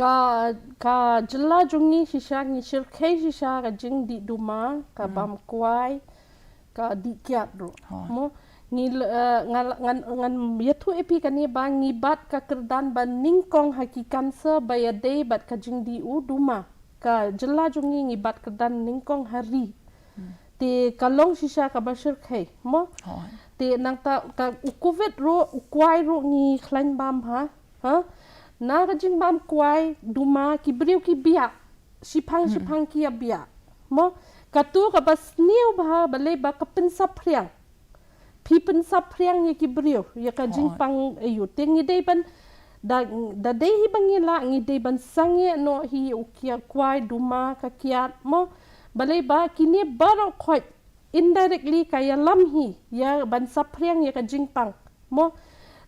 ka jela jungi sisa ngi shirkai sisa ka jing di duma ka bam kwai ka di kiat ro mo ngi ngan yatu epi kani bang ngi bat ka kerdan ban ningkong haki cancer bayade bat ka jing di u duma ka jela jungi ngi bat kerdan ningkong hari te kalong sisa ka basir khai mo te nang ta ka COVID ro kwai ro ngi khlan bam ha na ka jing bam kwai duma ki briu ki bia sipang ki bia mo katu ka bas niu ba balai ba ka pensap priang pi pensap priang ye ki briu ya ka jing pang ayu tengi dei ban da dei hi bangila ngi dei ban sange no hi ukia kwai duma ka kiat mo balai ba kini baro khoi indirectly kaya lam hi ya ban sapriang ya ka jing pang mo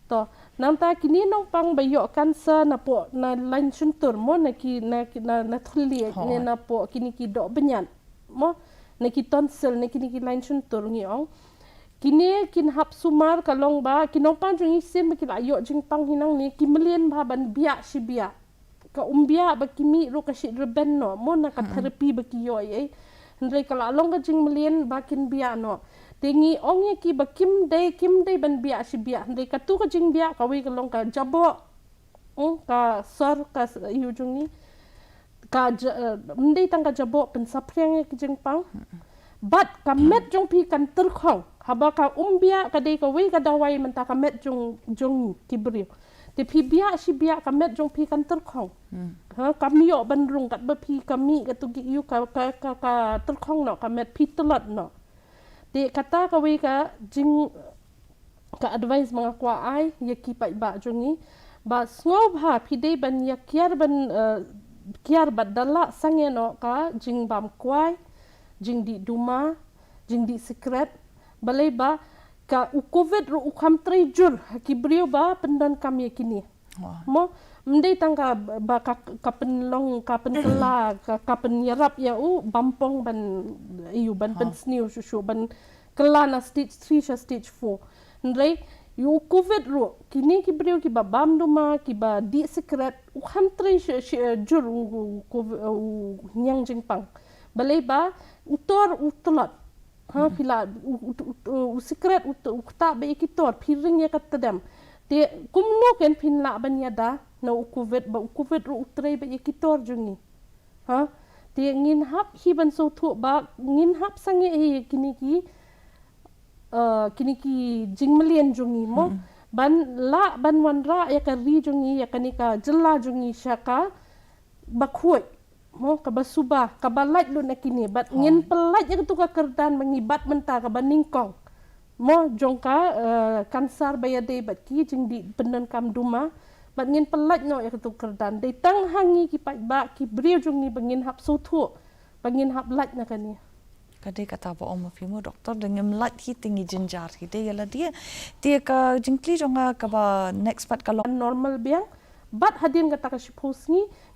to nanta kini Nongpang bayo cancer na po na lain suntur mo na thuli ne na po kini ki do benyan mo na ki tonsil na kini ki lain suntur ngi ong kini kin hap sumar kalong ba Nongpang jung isin ma ki ayo Jingpang hinang ni ki melien ba ban bia si bia ka umbia ba kimi ro ka si reben no mo na ka therapy ba ki yo ai ndre kala long ka jing melien ba kin bia no tingi ongye ki ba kim dei ban bia si bia ndai ka tu ka jing bia ka wi ka long ka jabo ka sor ka yu jungi ka ndai tang ka jabo pen sapriang ki Jingpang bat ka met jong pi kan ter khong haba ka umbia kadai ka wei ka dawai menta ka met jong kibrio te pi bia si bia ka met jong pi kan terkhong ha kami yo bandrung kat ba pi kami ka tu gi yu ka terkhong no ka met pi telat no te kata ka wei ka jing ka advice mga kwa ai ya ki pai ba jongi ba sngop ha pi dei ban ya kiar badala sange no ka jing bam kwai jing di duma jing di secret balai ba ka u covid ro u kham trejur ki brio ba pendan kami kini mo mendai tangka ba ka penlong ka penkela ka penyerap ya u bampong ban iu ban pen sniu shushu ban kela na stage 3 stage 4 ndai yu covid ro kini ki brio ki ba bam duma ki ba di secret u kham trejur u nyang jingpang balai ba utor utolat ha pila u secret u kta be kitor piring ya katadam te kumno ken pinla banyada na u covid ro utre be kitor jungi ha te ngin hap hi ban so thu ba ngin hap sange he kini ki jingmalian jungi mo ban wan ra ya ka ri jungi ya kanika jella jungi syaka bakhoi mo ka basuba ka balaj lu nak kini bat ngin pelaj ya tu ka kerdan mengibat menta ka baningkong mo jongka kansar bayade bat ki jing di penan kam duma bat ngin pelaj no ya tu kerdan dei tang hangi ki pai ba ki brio jungi bangin hap suthu bangin hap laj na kani kadai kata ba om fimu doktor dengan lat hi tinggi jinjar hi de yala dia ka jingkli jonga ka ba next part kalau normal biang bat hadin kata ka suppose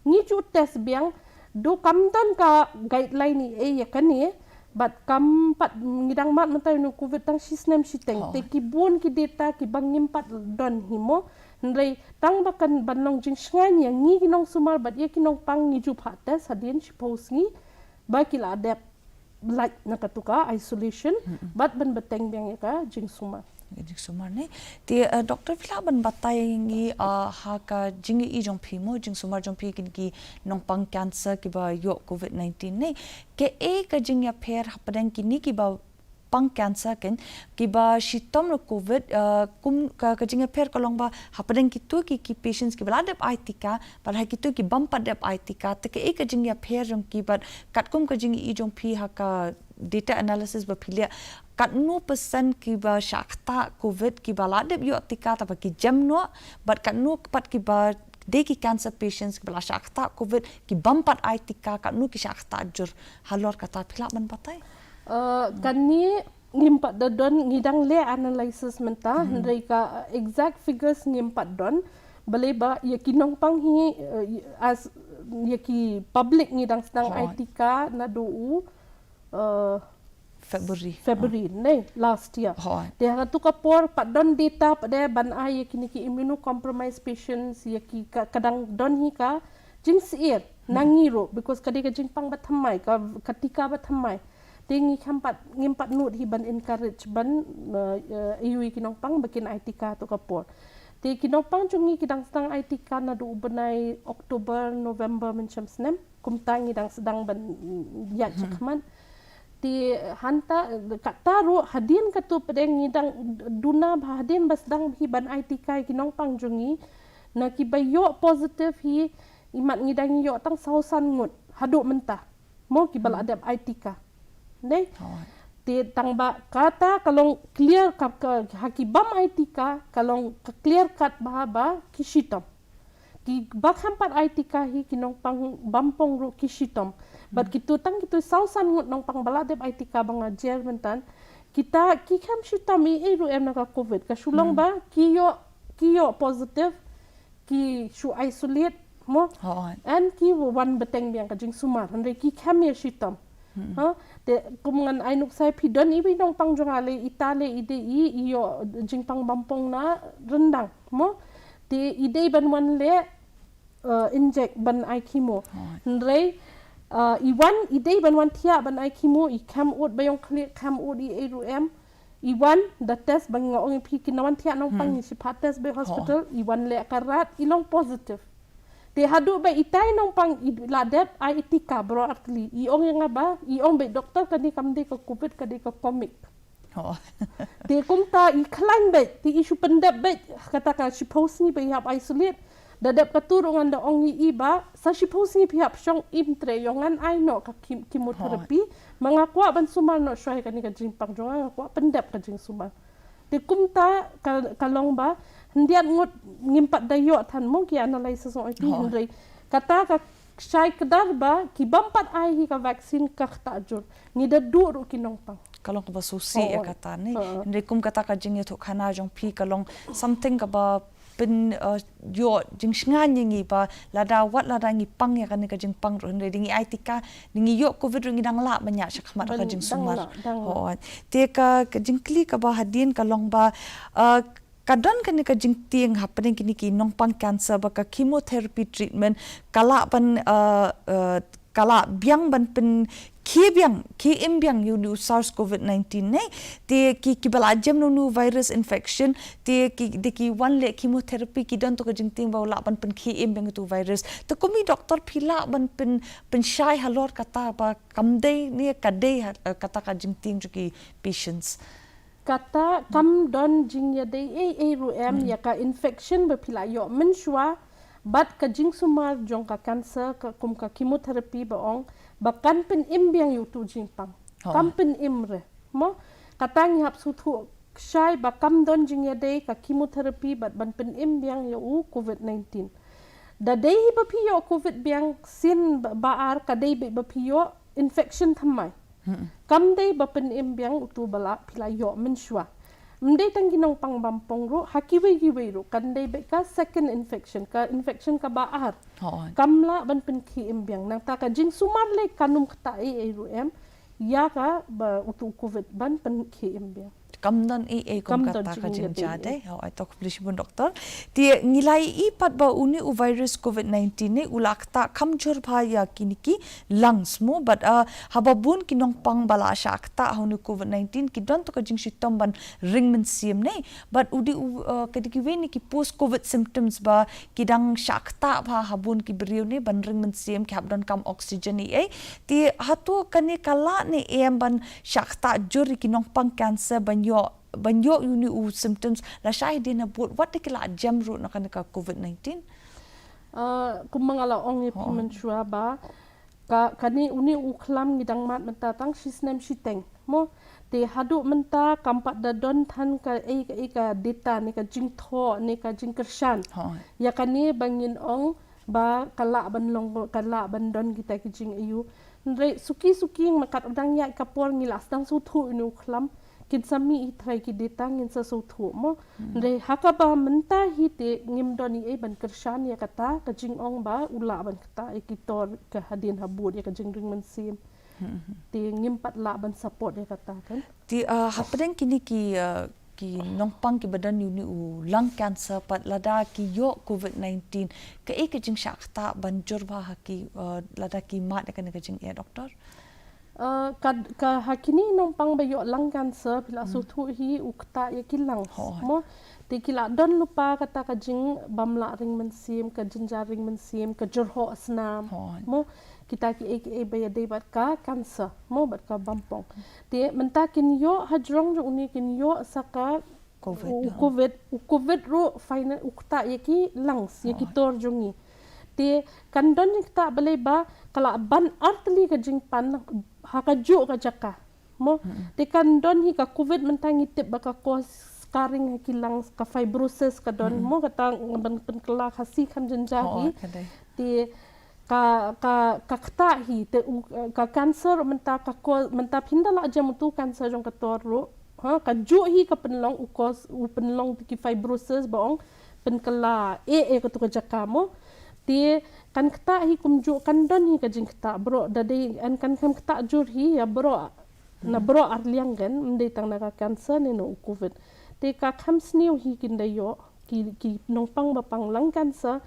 ni ju test biang do kamdan ka guideline ni ya kani bat kampat ngidang mat mentai no covid tang system siteng te ki bun ki data ki bangim pat don himo ndai tang bakan banlong jing snganya ngi kinong sumal bat ye kinong pang ni ju phates hadin suppose ni ba kila adapt like nakatuka isolation bat ban beteng biang ya ka jing sumar Jing sumar ni ti doktor pila ban batai ngi ha ka jing I jong phi mo jing sumar jong phi kin ki nong pang cancer ki ba yo covid 19 nei ke ka jing ya pher hapadang ki ni ki ba pang cancer ken ki ba shitom ro covid kum ka jing ya pher kolong ba hapadang ki tu ki patients ki bala dep aitika par ha ki tu ki bam pa dep aitika te ke ka jing ya pher jong ki ba katkum ka jing I jong phi ha ka data analysis ba philia kat 9% ki ba shakta covid ki bala dep yo tika ta ki jam no but kat 9 pat ki ba de ki cancer patients ki bala shakta covid ki bampat ai tika kat 9 ki shakta jur halor kata phila ban patai kan ni ngimpat don ngidang le analysis menta ndai ka exact figures ngimpat don balai ba ya kinong pang hi as ya ki public ngidang sedang ai tika na do February nei last year dia tu kapor pat don data pada ban ai kini ki immunocompromised patients ya ki kadang don hi ka jing siir nangiro because kadai ka jingpang bathamai ka ketika bathamai tingi khampat ngimpat nut hi ban encourage ban iui kinong pang bakin ITK tu kapor ti kinong pang chungi kidang sedang ITK na do benai Oktober November mencam senem kumtangi dang sedang ban ya chakman ti hanta kataru hadin katu pedeng ngidang duna hadin basdang hi ban ITK kinong pangjungi na kibayo positive hi imat ngidang yo tang sausan ngut haduk mentah mo kibal adap ITK nei ti tangba kata kalong clear hakibam ITK kalong clear cut bahaba kishitom ki bakhampat ITK hi kinong pang bampong ro kishitom but kitu sausan ngut nong pang baladep ITK banga Jerman kita kikam shitam ru em naka covid ka sulong ba kiyo positive ki shu isolate mo and ki wan beteng biang ka jing sumar andre ki kam ye shitam ha te kumangan ainuk sai pidon ibi nong pang jongale itale ide iyo jing pang bampong na rendang mo te ide ban wan le inject ban ai chemo andre iwan idei ban wan thia ban ai chemo I kam ut bayong clear kam ut I rum iwan the test bang ngong pi kinawan thia nong pang si test by hospital iwan le karat ilong positive te hadu ba itai nong pang ladep ai itika bro atli iong yang ba iong be doktor kani kamde ka covid kadi ka komik Dia kumta iklan bet, ti isu pendap bet katakan suppose ni pihak isolate. Dadap katurungan da ongi iba, sa suppose ni pihak syong imtre yongan ai no ka kimoterapi, mangakwa ban sumal no syai kan ni ka Jingpang jongan akwa pendap ka Jing sumal. Ti kumta kalong ba hendiat ngut ngimpat dayo tan mo ki analysis on itu hendrai kata ka syai kedar ba ki bampat ai hi ka vaksin ka tajur ni da du ru kinongpang. Kalong ka ba susi ya kata ni hindi kum kata ka jing itu kana jong pi kalong something ka ba pen yo jing sngan ngi ba lada wat lada ngi pang ya kan ka jing pang ro hindi ngi aitika ngi yo covid ro ngi dang la banya syakmat ka jing sumar te ka jing kli ka ba hadin kalong ba kadang kan ka jing tiang happening kini ki nongpang cancer ba ka chemotherapy treatment kala ban kala biang ban pen ki imbiang yu SARS COVID-19 ne te ki balajam nu virus infection te ki one le chemotherapy ki dan to ka jingting ba la ban pen ki imbiang tu virus te komi doktor phila ban pen shai halor kata ba kamdei ne kadei kata ka jingting ki patients kata kam don Jingiada ru ya ka infection ba phila yo menshwa bat ka jing sumar jong ka cancer ka kum ka chemotherapy ba ong bakan pen imbiang yu tu Jingpang kam pen imre mo katang hap su thu syai bakam don Jingiada ka chemotherapy bat ban pen imbiang yu COVID-19 da dei ba piyo covid biang sin baar ka dei ba piyo infection thamai kam dei ba pen imbiang tu bala phila yo menshwa mendai tanggi nong pang Bampong ro hakiwe giwe ro kandai be ka second infection ka baar kamla ban pen ki imbiang nang ta ka jing sumar le kanum kta ru ya ka ba utu covid ban pen ki imbiang kamdan kom kata ka Jingiada ai tok polish bun doktor ti ngilai pat ba uni u virus covid-19 ne ulakta kamjor bha ya kiniki lungs mo but hababun kinong pang bala shakta honu covid-19 ki don to ka jing shitom ban ringmen sim ne but udi kadiki we ni ki post covid symptoms ba kidang shakta bha habun ki brio ne ban ringmen sim ki habdon kam oxygen ni ti hatu kani kala ne ban shakta jori kinong pang cancer banyo uni symptoms la syai din abot what kila jam ru na ka covid-19 kumangala ong menshua ba kani uni uklam ngidang mat mentatang sisnem siteng mo te hadu menta kampat da don than ka ka data ni ka jingtho ni ka jingkershan ya kani bangin ong ba kala ban don kita ki jing ayu ndre suki makat dang ya kapor ngilas dang su thu uni uklam kin sami itrai ki detang in sa so thu mo re hakaba menta hi te ngim doni ban kershan ya kata ka jing ong ba ula ban kata kitor ka hadin habur ya ka jing ring man sim te ngim pat la ban support ya kata kan ti hapdeng kini ki nongpang ki badan uni lung cancer pat lada ki yo covid-19 ka ka jing shakta ban jorba ki lada ki mat ka jing doktor ka hakini nongpang bayo lang cancer pila sutu hi ukta ya kilang mo te kila don lupa kata ka jing bamla ring mensim ka jinjar ring mensim ka jorho asnam mo kita ki baya debat ka cancer mo bat ka Bampong te mentakin yo hajrong jo uni kin yo saka covid ro final ukta ya ki lungs ya ki tor jongi te kandon kita balai ba kala ban artli ka jing pan hakaju ka jaka mo te kandon hi ka covid mentangi tip baka ko scarring kilang ka fibrosis ka don mo kata ban kala khasi kham janjahi te ka kta hi te ka cancer menta ka ko menta phindala jam tu cancer jong ka tor ro ka ju hi ka penlong ukos penlong ki fibrosis baong penkala ka tu ka jaka mo ti kan kta hi kumju kan don hi ka jing kta bro dade an kan kam kta jur hi ya bro na bro arliang gan mde tang na ka cancer ne no covid te ka kham sniu hi kin da yo ki nongpang ba pang lang cancer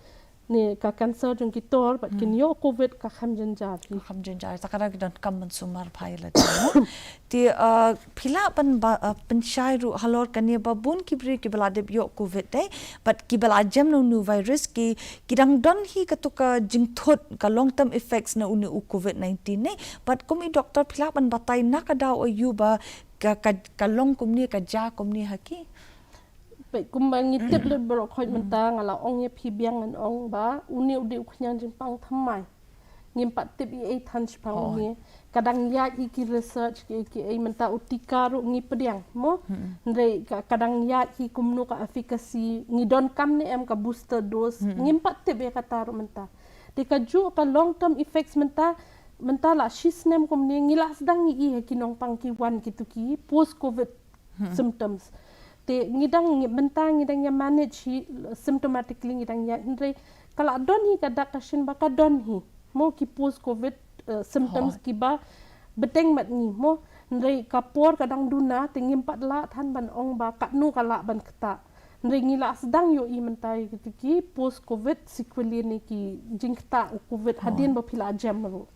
ne ka cancer jong ki tor bat kin yo covid ka kham janjar takara don kam sumar phai ti phila pan shai ru halor kani babun ki bre ki balade yo covid dai but ki balajam no new virus ki kidang don hi katuka jingthot ka long term effects na uni covid-19 ne but komi doctor phila pan batai na ka daw ayu ba ka long kumni ka ja kumni haki Baik, kumbang ngitip le berokoi mentang ala ong ye pi biang an ong ba uni udi uknyang Jingpang thamai ngimpat tip i tan Jingpang ni kadang ya ki research ki menta utika ru ngi pediang mo ndre kadang ya ki kumnu ka efficacy ngi don kam ni em ka booster dose ngimpat tip ya kata ru menta de ka ju ka long term effects menta la shisnem kumni ngila sedang i ki nong pang ki wan ki tu ki post covid symptoms te ngidang ya manage hi symptomatically ngidang ya ndre kala don hi kada kashin ba ka don hi mo ki post covid symptoms ki ba beteng mat ni mo ndre kapor kadang duna te ngimpat la than ban ong ba katnu kala ban kata ndre ngila sedang yo i mentai ki post covid sequelae ni ki jingta covid hadin ba phila jam ro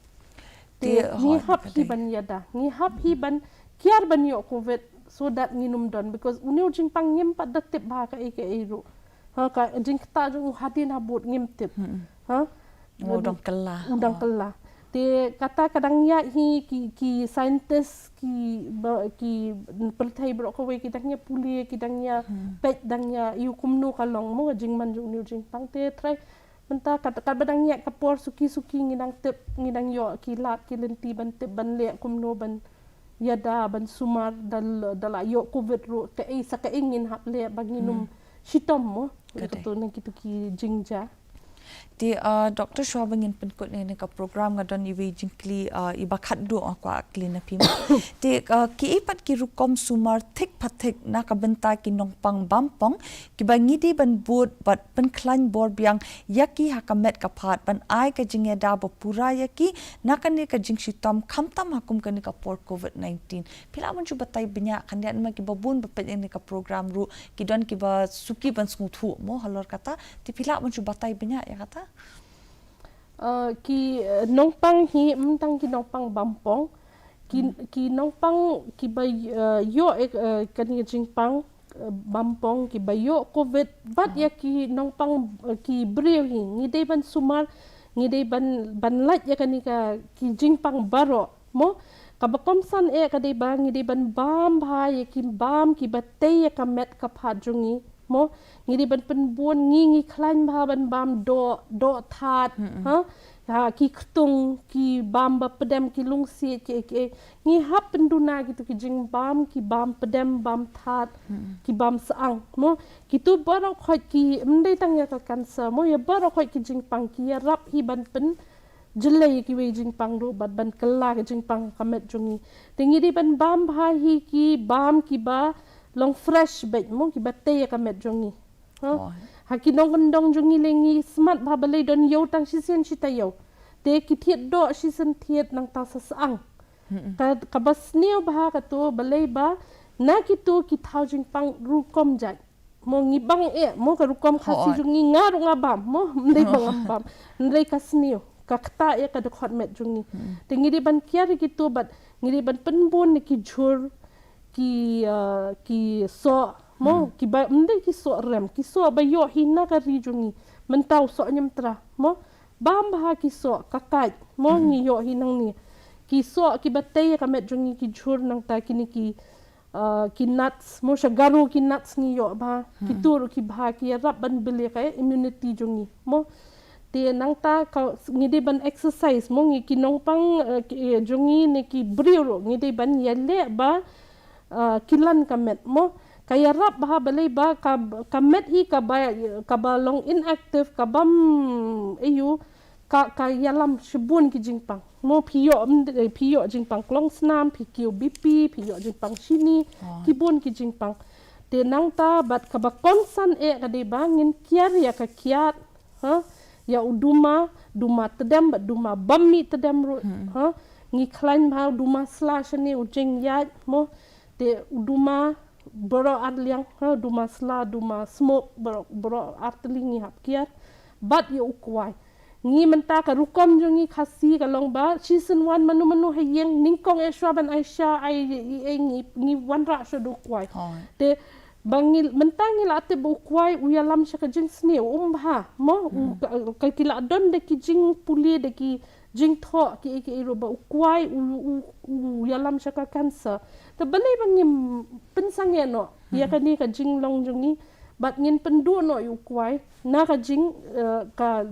te ni hap hi ban yada ni hap hi ban kiar ban yo covid so that nginum don because uniu Jingpang ngimpat datip ba ka ru ha ka jingta jung hadin habut ngimtip ha udang kelah te kata kadang ya hi ki scientist ki pertai bro ko we kitangnya puli kitangnya pet dangnya yu kumnu kalong mo jingman jung uniu Jingpang te try menta kata kadang ya kapor suki ngidang tip ngidang yo ki lat ki lenti ban tip ban le kumnu ban yada ban sumar dal yo covid ru ka sa ka ingin haple baginum shitom mo to na kitu ki jingja di Dr. Shwabangin penkut ni ka program ngadon iwi jingkli iba khatdu akwa klina pim di ki ipat ki rukom sumar thik pathik na ka benta ki nongpang bampong ki bangi di ban bud bat pen klan bor biang yaki hakamet ka phat ban ai ka Jingiada bo pura yaki nakani ka jingshitom khamtam hakum kani ka por covid-19 pila mun chu batai benya kandian ma ki babun bapet ni ka program ru ki don ki ba suki ban snguthu mo halor kata ti pila mun chu batai benya ya kata ki nongpang hi mentang ki nongpang bampong ki nongpang ki ba yo kani Jingpang bampong ki ba yo covid bat ya ki nongpang ki breu hi ngidei ban sumar ngidei ban lat ya kani ka ki Jingpang baro mo kabakomsan ka dei ba ngidei ban bam bha ya ki bam ki batei ya ka met ka phajungi mo ngidi ban penbun ngi klan ba ban bam do that ha ki khtung ki bam ba pedem ki lungsi ki ngi hap penduna gitu ki jing bam ki bam pedem bam that ki bam saang mo kitu baro khoi ki mdei tang ya ka cancer mo ya baro khoi ki Jingpang ki ya rap hi ban pen jelai ki we Jingpang ru bat ban kala ki Jingpang kamet jungi tingi di ban bam bha hi ki bam ki ba long fresh bet mo ki batay ka met jongi ha ki dong jongi lengi smart ba balai don yo tang sisen chita yo te ki thiet do sisen thiet nang ta sa sang ka bas neu ba ka to balai ba na ki to ki thau Jingpang ru kom jai mo ngi bang mo ka ru kom khasi jongi ngaru ngabam mo ndai bang bam ndai ka sneu ka kta ka de khot met jongi te ngi di ban kiar ki to bat ngi di ban penbon ki jhur ki so mo ki ba mde ki so rem ki so ba yo hina ka rijungi mentau so nyam tra mo bam ba ki so kakai mo ngi yo hinang ni ki so ki batay ka met jungi ki jhur nang ta kini ki nuts mo shagaru ki nuts ni yo ba ki tur ki bha ki rap ban bele ka immunity jungi mo te nang ta ka ngi de ban exercise mo ngi ki nongpang jungi ne ki brio ngi de ban yelle ba kilan kamet mo kaya rap bah balai ba kamet hi ka ba long inactive ka bam ayu ka yalam shibun ki Jingpang mo piyo Jingpang klong snam pikio bp piyo Jingpang sini kibun ki Jingpang te nang ta bat ka ba konsan ka de bangin kiar ya ka kiat ha ya uduma tedam bat duma bammi tedam ru ha ngi klain ba duma slash ni ujing ya mo te uduma boro arliang duma sla duma smoke boro artlingi hap kiar bat ye ukwai ngi menta ka rukom jungi khasi ka long ba season 1 manu hayeng ningkong Shwaban Aisha ai ngi wanra shodu kwai te bangil mentangil ate bu kwai uyalam sya ka jing sne ha mo ka kila don de ki jing puli de ki jing tho ki ro ba kwai uyalam sya ka cancer ta balai bangim pensang no ya ka ni ka jing long jungi bat ngin pendu no yu kwai na ka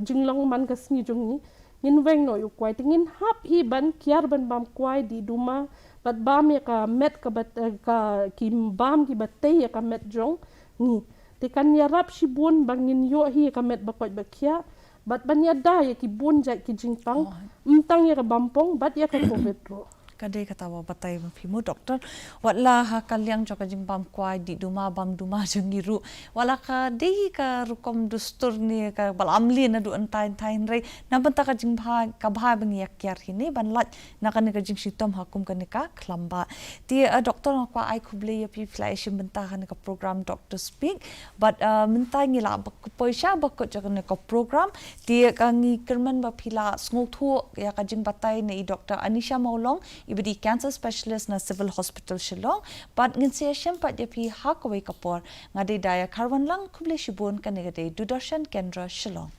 jing long man ka sni jungi ngin weng no yu kwai ngin hap hi ban kiar ban bam kwai di duma bat bam ya ka met ka bat ka kim bam ki batay ya ka met jong ni te kan ya rap si bun bangin yo hi ka met bakot bakya bat ban ya da ya ki bun ja ki jingpang mtang ya ka bampong bat ya ka covid ro kadai katawa batai mafimu doktor wala ha kalyang joka jimpam kwai di duma bam duma jengiru wala ka dei ka rukom dustur ni ka balamli na du antain tain rei na banta ka jimpha ka bha bang yak yar hini ban lat na kan ka jing sitom hakum kan ka klamba ti doktor kwa ai khuble ya pi flash banta kan ka program doctor speak but mentai ngila poisha bakot joka ka program ti ka ngi kerman ba phila sngotu ya ka jing batai nei Dr. Anisha Maulong ibadi cancer specialist na civil hospital Shillong but ngin se shempat ya pi hakawai kapor ngade daya karwan lang kuble shibun kanegade Dudarshan Kendra Shillong